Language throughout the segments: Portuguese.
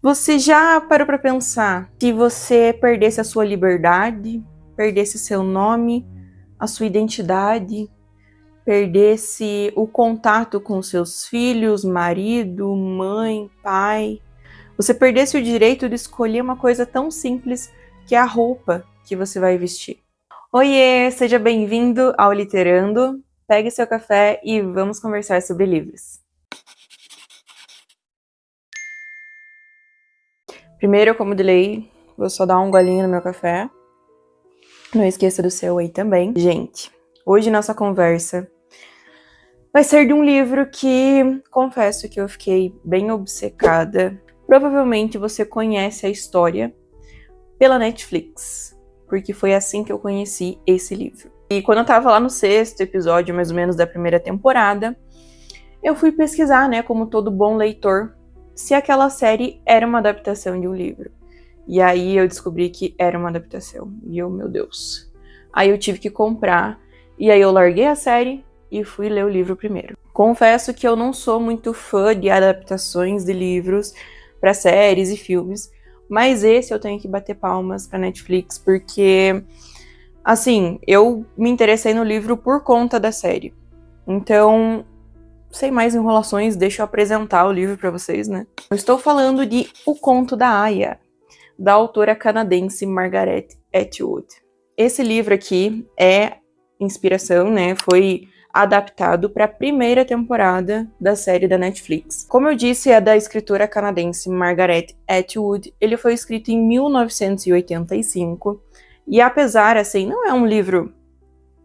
Você já parou para pensar se você perdesse a sua liberdade, perdesse seu nome, a sua identidade, perdesse o contato com seus filhos, marido, mãe, pai, você perdesse o direito de escolher uma coisa tão simples que é a roupa que você vai vestir? Oiê, seja bem-vindo ao Literando. Pegue seu café e vamos conversar sobre livros. Primeiro, como de lei, vou só dar um golinho no meu café. Não esqueça do seu aí também. Gente, hoje nossa conversa vai ser de um livro que, confesso que eu fiquei bem obcecada. Provavelmente você conhece a história pela Netflix, porque foi assim que eu conheci esse livro. E quando eu tava lá no 6º episódio, mais ou menos, da primeira temporada, eu fui pesquisar, né, como todo bom leitor, se aquela série era uma adaptação de um livro. E aí eu descobri que era uma adaptação. E eu, meu Deus. Aí eu tive que comprar, e aí eu larguei a série e fui ler o livro primeiro. Confesso que eu não sou muito fã de adaptações de livros para séries e filmes, mas esse eu tenho que bater palmas pra Netflix, porque, assim, eu me interessei no livro por conta da série. Então, sem mais enrolações, deixa eu apresentar o livro pra vocês, né? Eu estou falando de O Conto da Aia, da autora canadense Margaret Atwood. Esse livro aqui é inspiração, né? Foi adaptado para a primeira temporada da série da Netflix. Como eu disse, é da escritora canadense Margaret Atwood. Ele foi escrito em 1985 e apesar, assim, não é um livro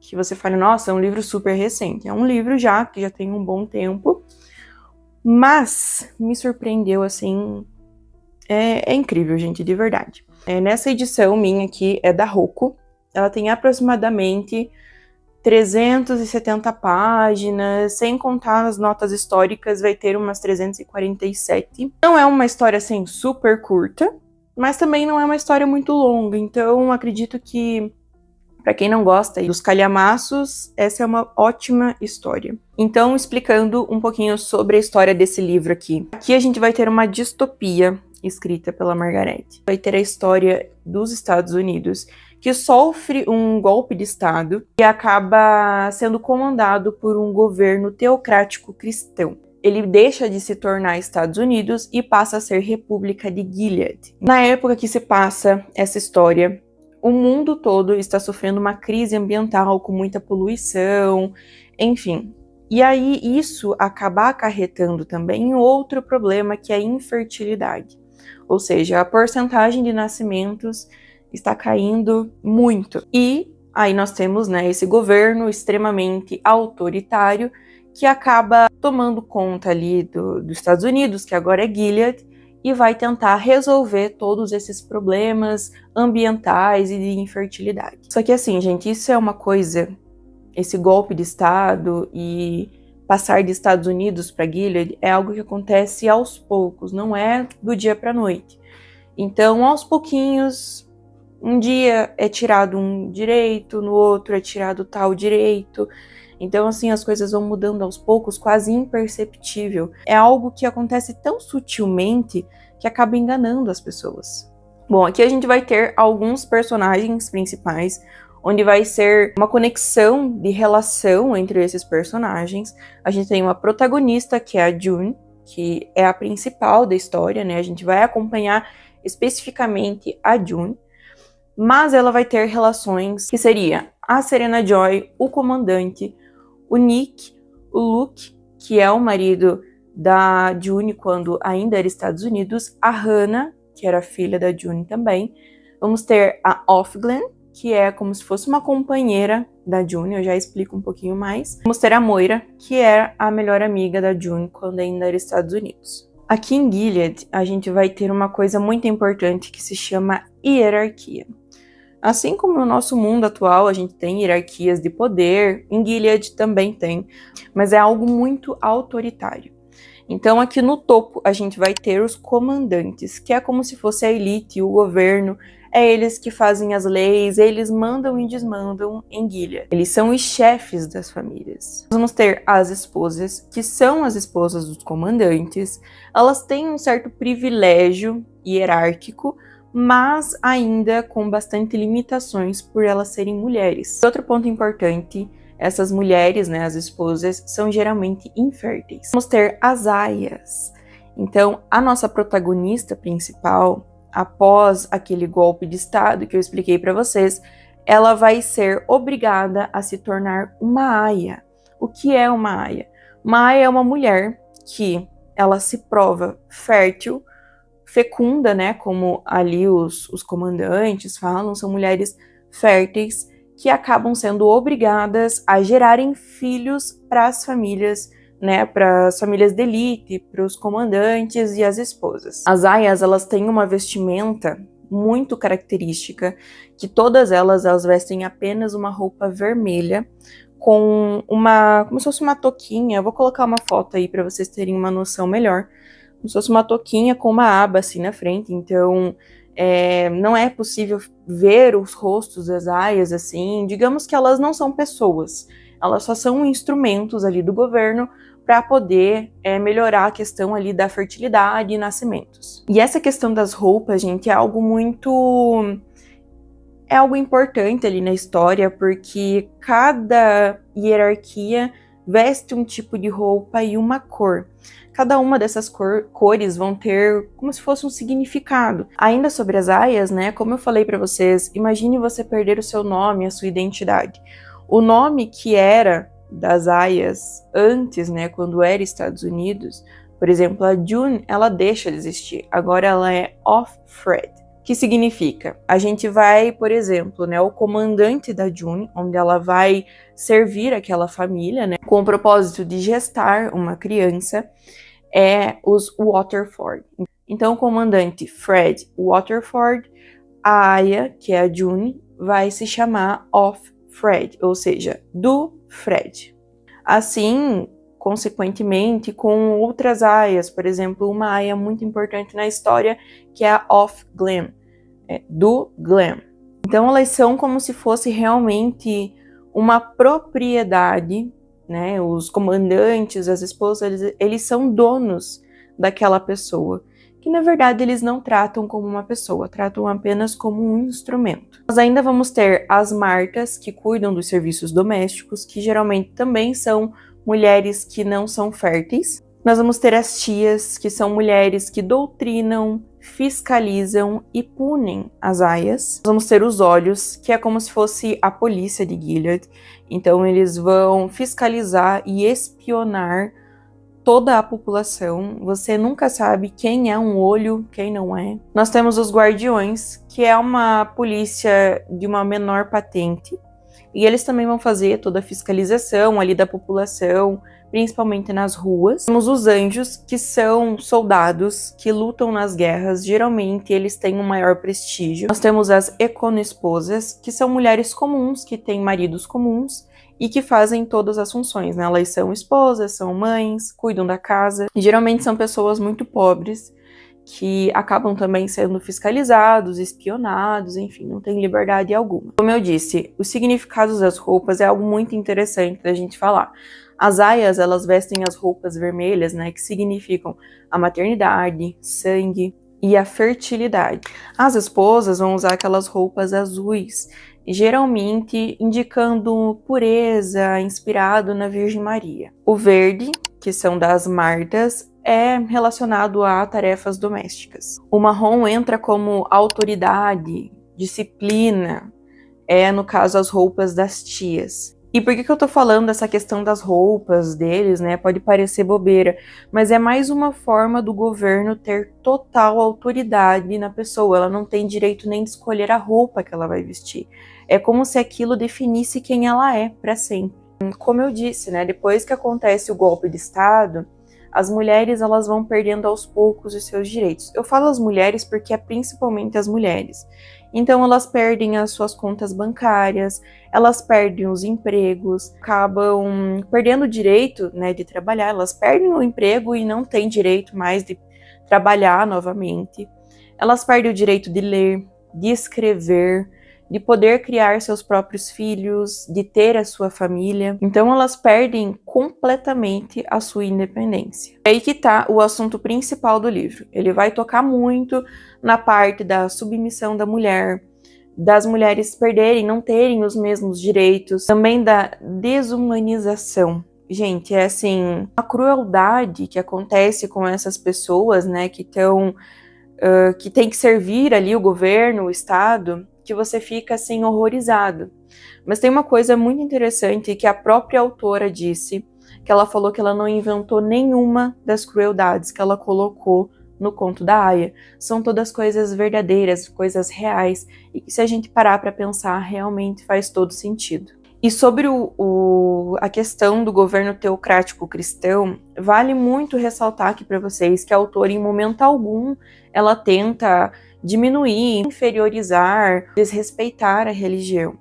que você fale, nossa, é um livro super recente. É um livro que já tem um bom tempo, mas me surpreendeu, assim. É incrível, gente, de verdade. Nessa edição minha aqui é da Roku. Ela tem aproximadamente 370 páginas, sem contar as notas históricas, vai ter umas 347. Não é uma história, assim, super curta, mas também não é uma história muito longa, então acredito que, para quem não gosta dos calhamaços, essa é uma ótima história. Então, explicando um pouquinho sobre a história desse livro aqui. Aqui a gente vai ter uma distopia escrita pela Margaret. Vai ter a história dos Estados Unidos, que sofre um golpe de Estado e acaba sendo comandado por um governo teocrático cristão. Ele deixa de se tornar Estados Unidos e passa a ser República de Gilead. Na época que se passa essa história, o mundo todo está sofrendo uma crise ambiental com muita poluição, enfim. E aí isso acaba acarretando também outro problema, que é a infertilidade. Ou seja, a porcentagem de nascimentos está caindo muito. E aí nós temos, né, esse governo extremamente autoritário que acaba tomando conta ali dos Estados Unidos, que agora é Gilead, e vai tentar resolver todos esses problemas ambientais e de infertilidade. Só que assim, gente, isso é uma coisa, esse golpe de Estado e passar de Estados Unidos para Gilead é algo que acontece aos poucos, não é do dia para a noite. Então, aos pouquinhos, um dia é tirado um direito, no outro é tirado tal direito. Então, assim, as coisas vão mudando aos poucos, quase imperceptível. É algo que acontece tão sutilmente que acaba enganando as pessoas. Bom, aqui a gente vai ter alguns personagens principais, onde vai ser uma conexão de relação entre esses personagens. A gente tem uma protagonista, que é a June, que é a principal da história, né? A gente vai acompanhar especificamente a June, mas ela vai ter relações que seria a Serena Joy, o comandante, o Nick, o Luke, que é o marido da June quando ainda era Estados Unidos, a Hannah, que era filha da June também. Vamos ter a Offglen, que é como se fosse uma companheira da June, eu já explico um pouquinho mais. Vamos ter a Moira, que é a melhor amiga da June quando ainda era Estados Unidos. Aqui em Gilead, a gente vai ter uma coisa muito importante que se chama hierarquia. Assim como no nosso mundo atual a gente tem hierarquias de poder, em Gilead também tem, mas é algo muito autoritário. Então aqui no topo a gente vai ter os comandantes, que é como se fosse a elite, o governo, é eles que fazem as leis, eles mandam e desmandam em Gilead. Eles são os chefes das famílias. Vamos ter as esposas, que são as esposas dos comandantes. Elas têm um certo privilégio hierárquico, mas ainda com bastante limitações por elas serem mulheres. Outro ponto importante, essas mulheres, né, as esposas, são geralmente inférteis. Vamos ter as aias. Então, a nossa protagonista principal, após aquele golpe de estado que eu expliquei para vocês, ela vai ser obrigada a se tornar uma aia. O que é uma aia? Uma aia é uma mulher que ela se prova fértil, fecunda, né, como ali os comandantes falam, são mulheres férteis que acabam sendo obrigadas a gerarem filhos para as famílias, né, para as famílias de elite, para os comandantes e as esposas. As aias, elas têm uma vestimenta muito característica, que todas elas vestem apenas uma roupa vermelha, com como se fosse uma touquinha. Eu vou colocar uma foto aí para vocês terem uma noção melhor. Como se fosse uma touquinha com uma aba assim na frente, então não é possível ver os rostos das aias assim. Digamos que elas não são pessoas, elas só são instrumentos ali do governo para poder melhorar a questão ali da fertilidade e nascimentos. E essa questão das roupas, gente, é algo importante ali na história, porque cada hierarquia veste um tipo de roupa e uma cor. Cada uma dessas cores vão ter como se fosse um significado. Ainda sobre as aias, né, como eu falei para vocês, imagine você perder o seu nome, a sua identidade. O nome que era das aias antes, né, quando era Estados Unidos, por exemplo, a June, ela deixa de existir. Agora ela é Offred, que significa, a gente vai, por exemplo, né, o comandante da June, onde ela vai servir aquela família, né, com o propósito de gestar uma criança, é os Waterford. Então, o comandante Fred Waterford, a aia, que é a June, vai se chamar Offred, ou seja, do Fred. Assim, consequentemente, com outras aias, por exemplo, uma aia muito importante na história, que é a Off Glen, do Glen. Então, elas são como se fosse realmente uma propriedade, né? Os comandantes, as esposas, eles são donos daquela pessoa, que na verdade eles não tratam como uma pessoa, tratam apenas como um instrumento. Nós ainda vamos ter as martas, que cuidam dos serviços domésticos, que geralmente também são mulheres que não são férteis. Nós vamos ter as tias, que são mulheres que doutrinam, fiscalizam e punem as aias. Nós vamos ter os olhos, que é como se fosse a polícia de Gilead. Então eles vão fiscalizar e espionar toda a população. Você nunca sabe quem é um olho, quem não é. Nós temos os guardiões, que é uma polícia de uma menor patente. E eles também vão fazer toda a fiscalização ali da população, principalmente nas ruas. Temos os anjos, que são soldados que lutam nas guerras. Geralmente eles têm um maior prestígio. Nós temos as econesposas, que são mulheres comuns, que têm maridos comuns e que fazem todas as funções, né? Elas são esposas, são mães, cuidam da casa. E geralmente são pessoas muito pobres, que acabam também sendo fiscalizados, espionados, enfim, não tem liberdade alguma. Como eu disse, os significados das roupas é algo muito interessante da gente falar. As aias, elas vestem as roupas vermelhas, né, que significam a maternidade, sangue e a fertilidade. As esposas vão usar aquelas roupas azuis, geralmente indicando pureza, inspirado na Virgem Maria. O verde, que são das martas, é relacionado a tarefas domésticas. O marrom entra como autoridade, disciplina, no caso as roupas das tias. E por que eu tô falando dessa questão das roupas deles, né? Pode parecer bobeira, mas é mais uma forma do governo ter total autoridade na pessoa. Ela não tem direito nem de escolher a roupa que ela vai vestir. É como se aquilo definisse quem ela é para sempre. Como eu disse, né? Depois que acontece o golpe de Estado, as mulheres, elas vão perdendo aos poucos os seus direitos. Eu falo as mulheres porque é principalmente as mulheres. Então elas perdem as suas contas bancárias, elas perdem os empregos, acabam perdendo o direito, né, de trabalhar, elas perdem o emprego e não têm direito mais de trabalhar novamente. Elas perdem o direito de ler, de escrever, de poder criar seus próprios filhos, de ter a sua família. Então elas perdem completamente a sua independência. É aí que tá o assunto principal do livro. Ele vai tocar muito na parte da submissão da mulher, das mulheres perderem, não terem os mesmos direitos, também da desumanização. Gente, é assim, a crueldade que acontece com essas pessoas, né, que tem que servir ali o governo, o Estado, que você fica assim horrorizado. Mas tem uma coisa muito interessante que a própria autora disse, que ela falou que ela não inventou nenhuma das crueldades que ela colocou no conto da Aya. São todas coisas verdadeiras, coisas reais, e que se a gente parar para pensar, realmente faz todo sentido. E sobre a questão do governo teocrático cristão, vale muito ressaltar aqui para vocês que a autora, em momento algum, ela tenta diminuir, inferiorizar, desrespeitar a religião.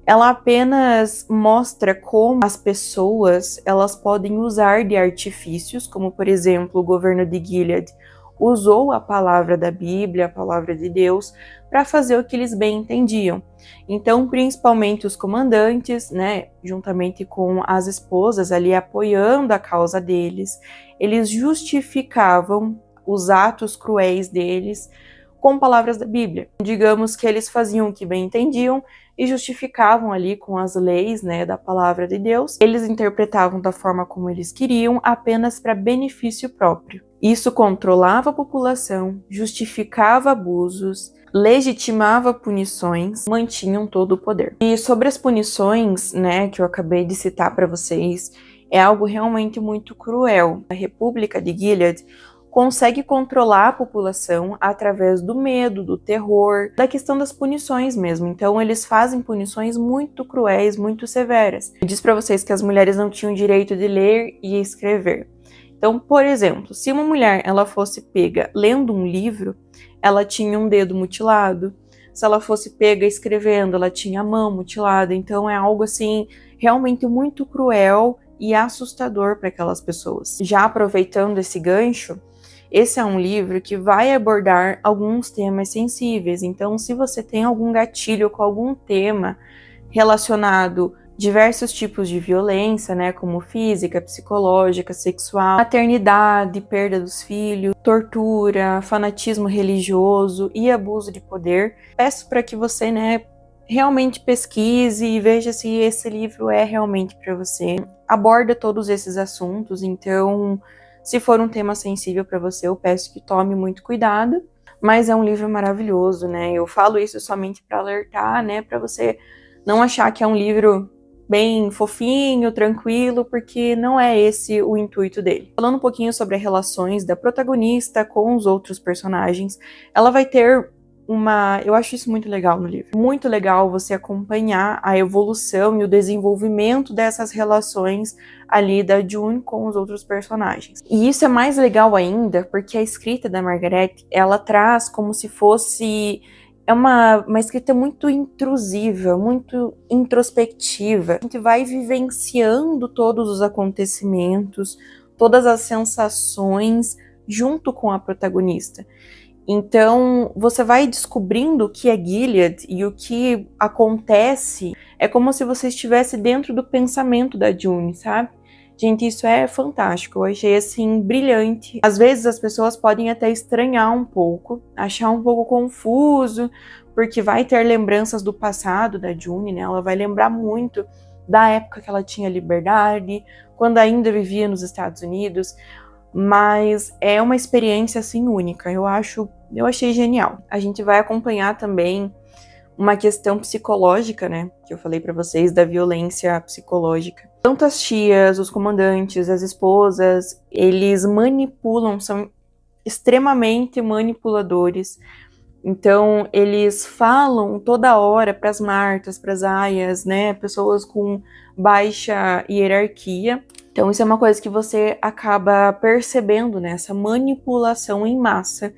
Ela apenas mostra como as pessoas elas podem usar de artifícios, como por exemplo o governo de Gilead usou a palavra da Bíblia, a palavra de Deus, para fazer o que eles bem entendiam. Então, principalmente os comandantes, né, juntamente com as esposas ali apoiando a causa deles, eles justificavam os atos cruéis deles com palavras da Bíblia. Digamos que eles faziam o que bem entendiam e justificavam ali com as leis, né, da palavra de Deus. Eles interpretavam da forma como eles queriam, apenas para benefício próprio. Isso controlava a população, justificava abusos, legitimava punições, mantinham todo o poder. E sobre as punições, né, que eu acabei de citar para vocês, é algo realmente muito cruel. A República de Gilead consegue controlar a população através do medo, do terror, da questão das punições mesmo. Então eles fazem punições muito cruéis, muito severas. Eu disse para vocês que as mulheres não tinham direito de ler e escrever. Então, por exemplo, se uma mulher ela fosse pega lendo um livro, ela tinha um dedo mutilado. Se ela fosse pega escrevendo, ela tinha a mão mutilada. Então é algo assim realmente muito cruel e assustador para aquelas pessoas. Já aproveitando esse gancho, esse é um livro que vai abordar alguns temas sensíveis. Então, se você tem algum gatilho com algum tema relacionado a diversos tipos de violência, né, como física, psicológica, sexual, maternidade, perda dos filhos, tortura, fanatismo religioso e abuso de poder, peço para que você, né, realmente pesquise e veja se esse livro é realmente para você. Aborda todos esses assuntos, então se for um tema sensível para você, eu peço que tome muito cuidado, mas é um livro maravilhoso, né? Eu falo isso somente para alertar, né, para você não achar que é um livro bem fofinho, tranquilo, porque não é esse o intuito dele. Falando um pouquinho sobre as relações da protagonista com os outros personagens, ela vai ter eu acho isso muito legal no livro. Muito legal você acompanhar a evolução e o desenvolvimento dessas relações ali da June com os outros personagens. E isso é mais legal ainda porque a escrita da Margaret, ela traz como se fosse uma escrita muito intrusiva, muito introspectiva. A gente vai vivenciando todos os acontecimentos, todas as sensações junto com a protagonista. Então, você vai descobrindo o que é Gilead e o que acontece. É como se você estivesse dentro do pensamento da June, sabe? Gente, isso é fantástico. Eu achei, assim, brilhante. Às vezes as pessoas podem até estranhar um pouco, achar um pouco confuso, porque vai ter lembranças do passado da June, né? Ela vai lembrar muito da época que ela tinha liberdade, quando ainda vivia nos Estados Unidos. Mas é uma experiência, assim, única. Eu achei genial. A gente vai acompanhar também uma questão psicológica, né? Que eu falei pra vocês, da violência psicológica. Tanto as tias, os comandantes, as esposas, eles manipulam, são extremamente manipuladores. Então, eles falam toda hora pras Martas, pras Aias, né? Pessoas com baixa hierarquia. Então, isso é uma coisa que você acaba percebendo, né? Essa manipulação em massa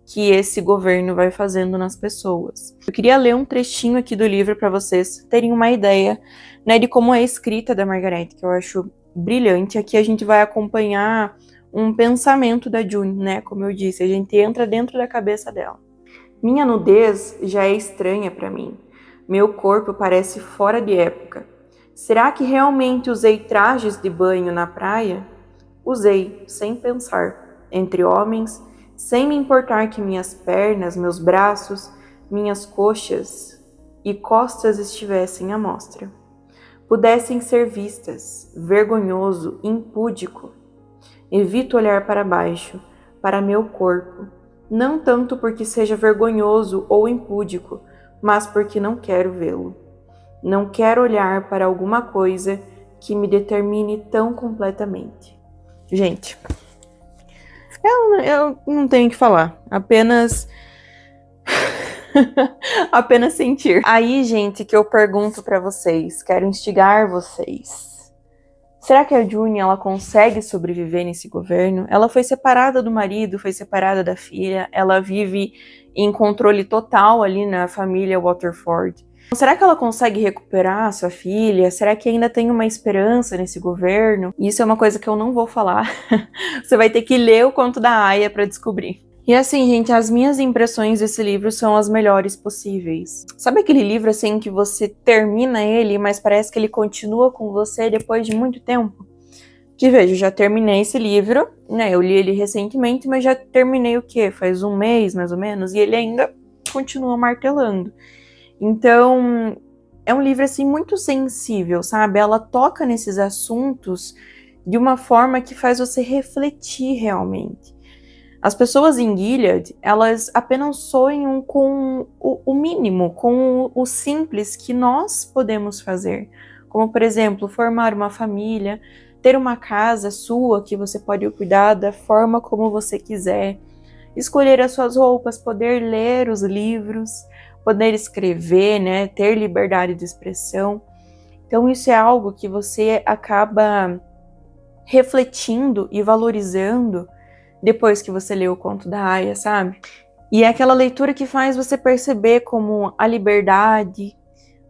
que esse governo vai fazendo nas pessoas. Eu queria ler um trechinho aqui do livro para vocês terem uma ideia, né, de como é a escrita da Margaret, que eu acho brilhante. Aqui a gente vai acompanhar um pensamento da June, né? Como eu disse, a gente entra dentro da cabeça dela. Minha nudez já é estranha para mim. Meu corpo parece fora de época. Será que realmente usei trajes de banho na praia? Usei, sem pensar, entre homens, sem me importar que minhas pernas, meus braços, minhas coxas e costas estivessem à mostra. Pudessem ser vistas, vergonhoso, impúdico. Evito olhar para baixo, para meu corpo, não tanto porque seja vergonhoso ou impúdico, mas porque não quero vê-lo. Não quero olhar para alguma coisa que me determine tão completamente. Gente, eu não tenho o que falar, apenas apenas sentir. Aí, gente, que eu pergunto pra vocês, quero instigar vocês. Será que a June, ela consegue sobreviver nesse governo? Ela foi separada do marido, foi separada da filha, ela vive em controle total ali na família Waterford. Será que ela consegue recuperar a sua filha? Será que ainda tem uma esperança nesse governo? Isso é uma coisa que eu não vou falar. Você vai ter que ler o conto da Aya para descobrir. E assim, gente, as minhas impressões desse livro são as melhores possíveis. Sabe aquele livro assim que você termina ele, mas parece que ele continua com você depois de muito tempo? Que veja, eu já terminei esse livro, né? Eu li ele recentemente, mas já terminei o quê? Faz um mês, mais ou menos, e ele ainda continua martelando. Então, é um livro assim muito sensível, sabe? Ela toca nesses assuntos de uma forma que faz você refletir realmente. As pessoas em Gilead, elas apenas sonham com o mínimo, com o simples que nós podemos fazer. Como, por exemplo, formar uma família, ter uma casa sua que você pode cuidar da forma como você quiser, escolher as suas roupas, poder ler os livros, poder escrever, né, ter liberdade de expressão. Então isso é algo que você acaba refletindo e valorizando depois que você lê o conto da Aya, sabe? E é aquela leitura que faz você perceber como a liberdade,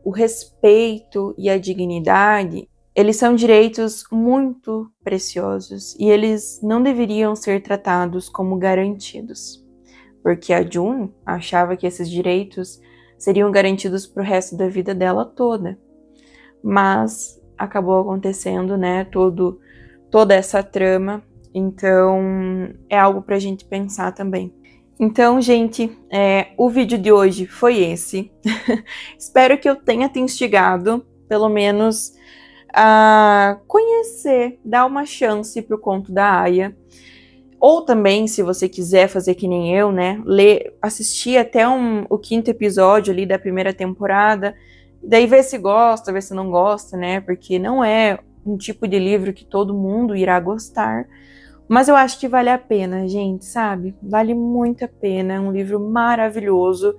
o respeito e a dignidade, eles são direitos muito preciosos e eles não deveriam ser tratados como garantidos. Porque a June achava que esses direitos seriam garantidos para o resto da vida dela toda. Mas acabou acontecendo, né, toda essa trama. Então, é algo pra gente pensar também. Então, gente, o vídeo de hoje foi esse. Espero que eu tenha te instigado, pelo menos, a conhecer, dar uma chance pro conto da Aya. Ou também, se você quiser fazer que nem eu, né, assistir até o 5º episódio ali da primeira temporada, daí ver se gosta, ver se não gosta, né, porque não é um tipo de livro que todo mundo irá gostar. Mas eu acho que vale a pena, gente, sabe? Vale muito a pena, é um livro maravilhoso.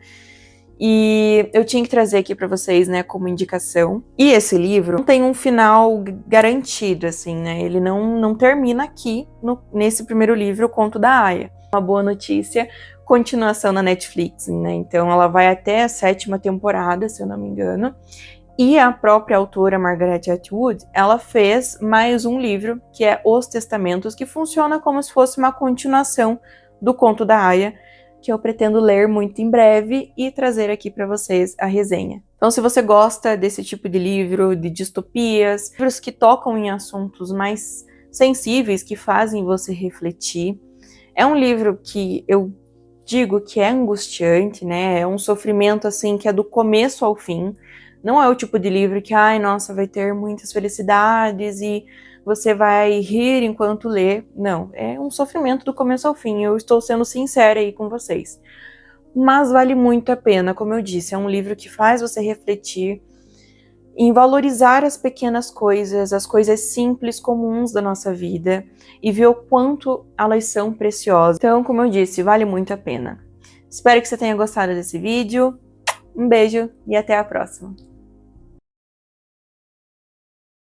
E eu tinha que trazer aqui pra vocês, né, como indicação. E esse livro não tem um final garantido, assim, né? Ele não termina aqui, nesse primeiro livro, o Conto da Aya. Uma boa notícia, continuação na Netflix, né? Então ela vai até a 7ª temporada, se eu não me engano. E a própria autora Margaret Atwood, ela fez mais um livro, que é Os Testamentos, que funciona como se fosse uma continuação do Conto da Aya, que eu pretendo ler muito em breve e trazer aqui para vocês a resenha. Então, se você gosta desse tipo de livro, de distopias, livros que tocam em assuntos mais sensíveis, que fazem você refletir, é um livro que eu digo que é angustiante, né? É um sofrimento, assim, que é do começo ao fim. Não é o tipo de livro que, ai, nossa, vai ter muitas felicidades e você vai rir enquanto lê. Não, é um sofrimento do começo ao fim. Eu estou sendo sincera aí com vocês. Mas vale muito a pena, como eu disse. É um livro que faz você refletir em valorizar as pequenas coisas, as coisas simples, comuns da nossa vida e ver o quanto elas são preciosas. Então, como eu disse, vale muito a pena. Espero que você tenha gostado desse vídeo. Um beijo e até a próxima!